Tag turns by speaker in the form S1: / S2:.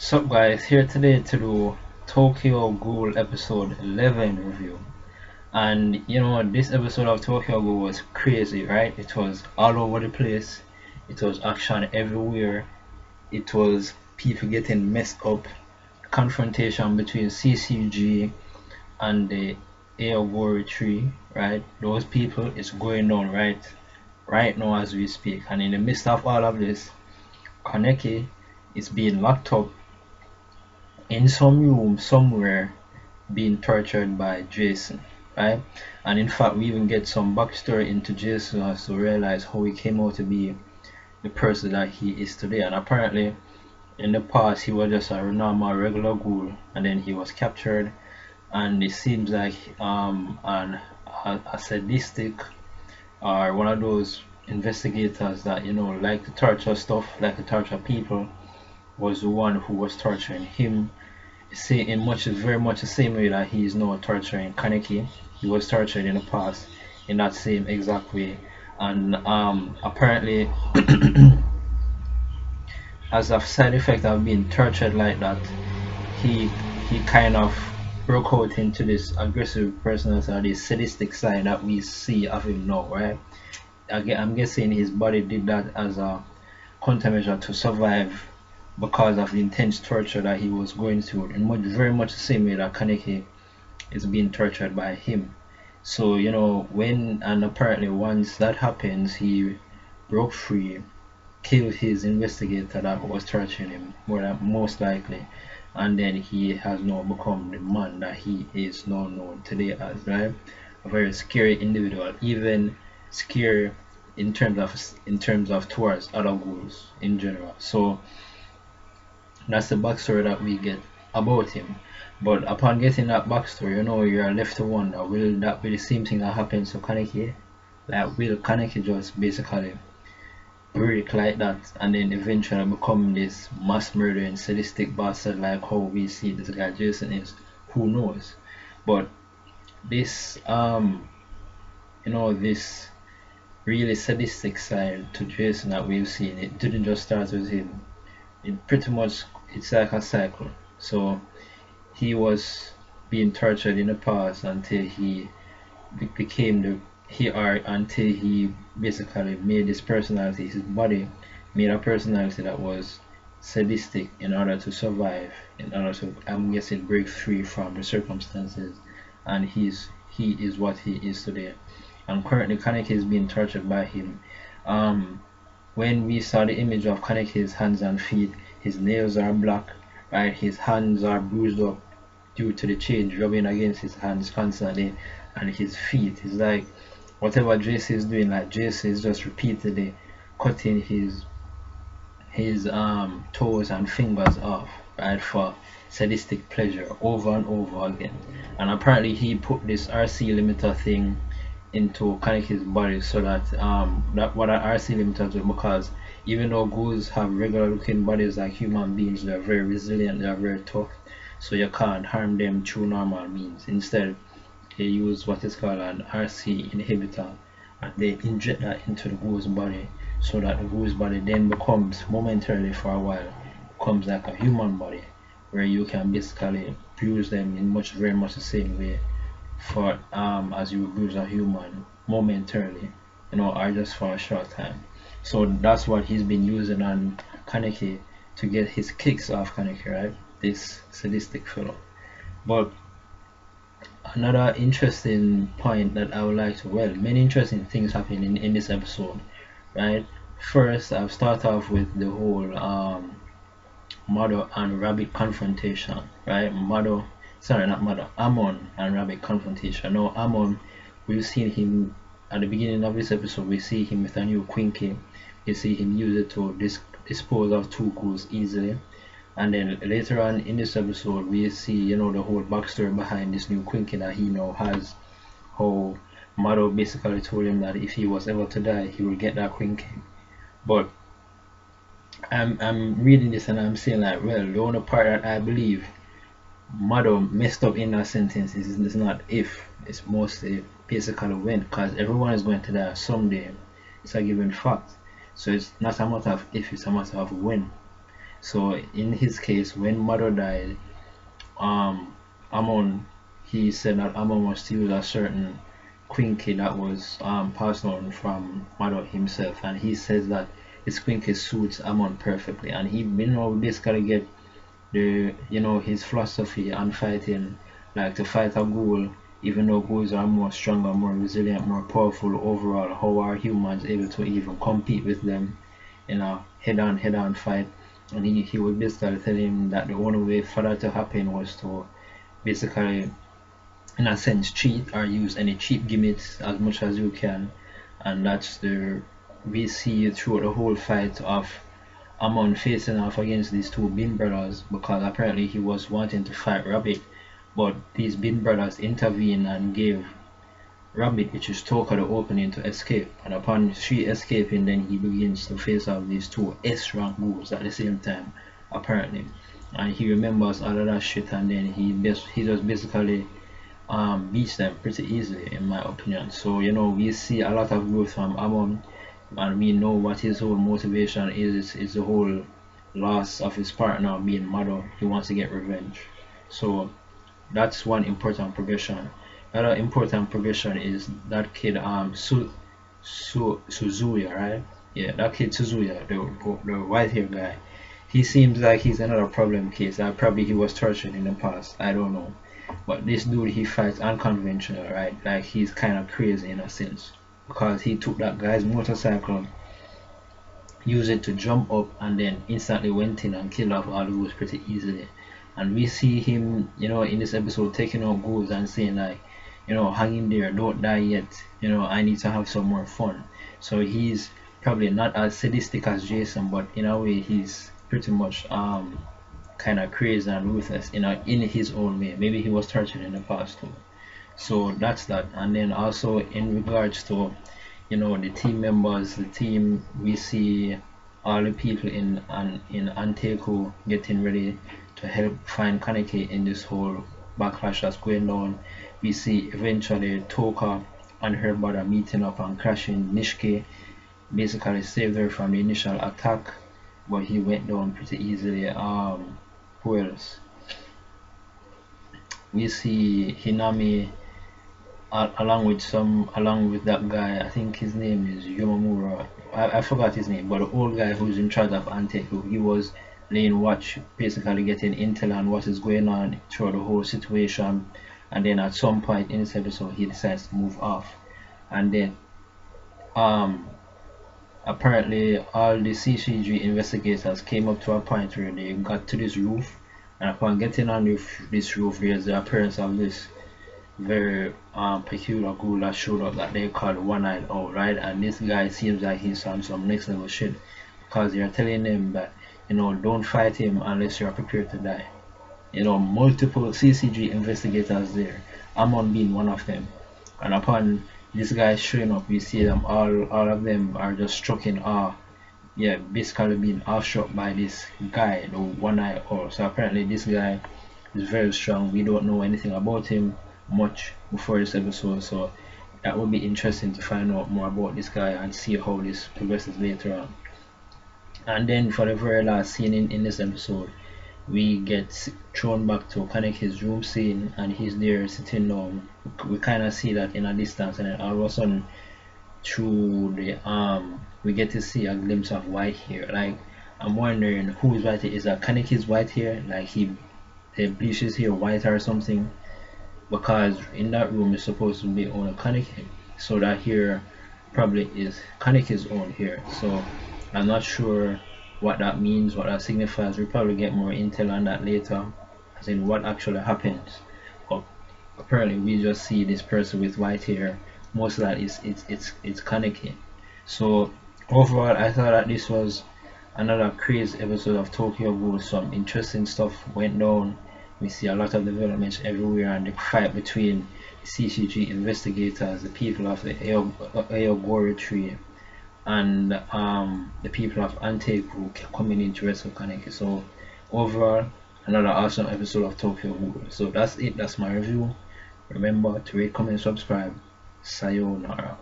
S1: Sup guys, here today to do Tokyo Ghoul episode 11 review. And this episode of Tokyo Ghoul was crazy, right? It was all over the place. It was action everywhere. It was people getting messed up. Confrontation between CCG and the Aogori tree, right? Those people is going on right now as we speak. And in the midst of all of this, Kaneki is being locked up in some room somewhere being tortured by Jason, right? And in fact, we even get some backstory into Jason as to realize how he came out to be the person that he is today. And apparently, in the past, he was just a normal regular ghoul, and then he was captured. And it seems like a sadistic or one of those investigators that like to torture stuff, like to torture people, was the one who was torturing him. Say in very much the same way that he is now torturing Kaneki. He was tortured in the past in that same exact way, and apparently, as a side effect of being tortured like that, he he kind of broke out into this aggressive personality, or this sadistic side that we see of him now, right? Again, I'm guessing his body did that as a countermeasure to survive because of the intense torture that he was going through, in very much the same way that Kaneki is being tortured by him. So when, and apparently once that happens, he broke free, killed his investigator that was torturing him, most likely, and then he has now become the man that he is now known today as, right? A very scary individual, even scary in terms of towards other ghouls in general. So that's the backstory that we get about him. But upon getting that backstory, you're left to wonder, will that be the same thing that happens to Kaneki? Like, will Kaneki just basically break like that and then eventually become this mass murdering sadistic bastard like how we see this guy Jason is? Who knows? But this this really sadistic side to Jason that we've seen, it didn't just start with him. It pretty much, it's like a cycle. So he was being tortured in the past until he became until he basically made his personality, his body made a personality that was sadistic in order to survive, in order to, I'm guessing, break free from the circumstances, and he is what he is today. And currently Kaneki is being tortured by him. When we saw the image of Kaneki's hands and feet, his nails are black, right? His hands are bruised up due to the chains rubbing against his hands constantly, and his feet is like whatever Jason is doing, like Jason is just repeatedly cutting his toes and fingers off, right, for sadistic pleasure over and over again. And apparently he put this RC limiter thing into Kaneki's body so that that what an RC limiter do, because even though ghouls have regular looking bodies like human beings, they're very resilient, they're very tough, so you can't harm them through normal means. Instead, they use what is called an RC inhibitor, and they inject that into the ghoul's body so that the ghoul's body then becomes, momentarily for a while, becomes like a human body, where you can basically bruise them in very much the same way for as you would bruise a human momentarily, or just for a short time. So that's what he's been using on Kaneki to get his kicks off Kaneki, right? This sadistic fellow. But another interesting point that I would like to, well, many interesting things happen in this episode, right? First, I'll start off with the whole Mother and Rabbit confrontation, right? Amon and Rabbit confrontation. Now, Amon, we've seen him at the beginning of this episode, we see him with a new Quinky. You see him use it to dispose of two ghouls easily. And then later on in this episode, we see, the whole backstory behind this new Quinky that he now has. How Mado basically told him that if he was ever to die, he would get that Quinky. But I'm reading this and I'm saying, like, well, the only part that I believe Mado messed up in that sentence is not if, it's mostly basically when, because everyone is going to die someday. It's a given fact. So it's not a matter of if, it's a matter of when. So in his case, when mother died, um, Amon, he said that Amon was to use a certain Quinky that was passed on from Mado himself, and he says that his Quinky suits Amon perfectly, and he basically get the his philosophy on fighting, like to fight a ghoul, even though ghouls are more stronger, more resilient, more powerful overall. How are humans able to even compete with them in a head-on fight? And he was basically telling him that the only way for that to happen was to basically, in a sense, cheat or use any cheap gimmicks as much as you can. And that's the we see throughout the whole fight of Amon facing off against these two Bin brothers, because apparently he was wanting to fight Rabbit, but these Bin brothers intervened and gave Rabbit, which is Toka, the opening to escape. And upon she escaping, then he begins to face off these two S-rank ghouls at the same time, apparently. And he remembers all of that shit, and then he just basically beats them pretty easily, in my opinion. So we see a lot of growth from Amon, and we know what his whole motivation is. Is the whole loss of his partner being murdered. He wants to get revenge. So that's one important progression. Another important progression is that kid Suzuya, right? Yeah, that kid Suzuya, the white hair guy. He seems like he's another problem case. Probably he was tortured in the past. I don't know. But this dude, he fights unconventional, right? Like he's kind of crazy in a sense, because he took that guy's motorcycle, used it to jump up, and then instantly went in and killed off all the ghouls pretty easily. And we see him, in this episode taking out ghouls and saying like, hang in there, don't die yet. I need to have some more fun. So he's probably not as sadistic as Jason, but in a way he's pretty much kind of crazy and ruthless in his own way. Maybe he was tortured in the past too. So that's that. And then also in regards to the team members, the team, we see all the people in Anteku getting ready to help find Kaneki in this whole backlash that's going on. We see eventually Toka and her brother meeting up and crashing. Nishiki basically saved her from the initial attack, but he went down pretty easily. Who else? We see Hinami along with that guy. I think his name is Yomamura. I forgot his name, but the old guy who's in charge of Anteku, he was laying watch, basically getting intel on what is going on throughout the whole situation. And then at some point in this episode, he decides to move off. And then apparently all the CCG investigators came up to a point where they got to this roof, and upon getting on this roof, there's the appearance of this very peculiar ghoul that showed up that they called One-Eyed Owl, right? And this guy seems like he's on some next level shit, because they're telling him that don't fight him unless you're prepared to die. Multiple CCG investigators there, Amon being one of them. And upon this guy showing up, we see them all of them are just struck in awe. Yeah, basically being awestruck by this guy, the One-Eyed Owl. So apparently this guy is very strong. We don't know anything about him much before this episode, so that would be interesting to find out more about this guy and see how this progresses later on. And then for the very last scene in this episode, we get thrown back to Kaneki's room scene, and he's there sitting down. We kind of see that in a distance, and then all of a sudden through the we get to see a glimpse of white hair. Like, I'm wondering whose white hair is that. Kaneki's white hair, like he bleached his hair white or something, because in that room is supposed to be only Kaneki, so that hair probably is Kaneki's own hair. So I'm not sure what that means, what that signifies. We'll probably get more intel on that later, as in what actually happens. But apparently we just see this person with white hair. Most of that is it's Kaneki. So overall, I thought that this was another crazy episode of Tokyo Ghoul. Some interesting stuff went down. We see a lot of developments everywhere, and the fight between the CCG investigators, the people of the Aogori tree, and the people of Anteku coming in to rescue Kaneki. So overall, another awesome episode of Tokyo Ghoul. So that's it. That's my review. Remember to rate, comment, subscribe. Sayonara.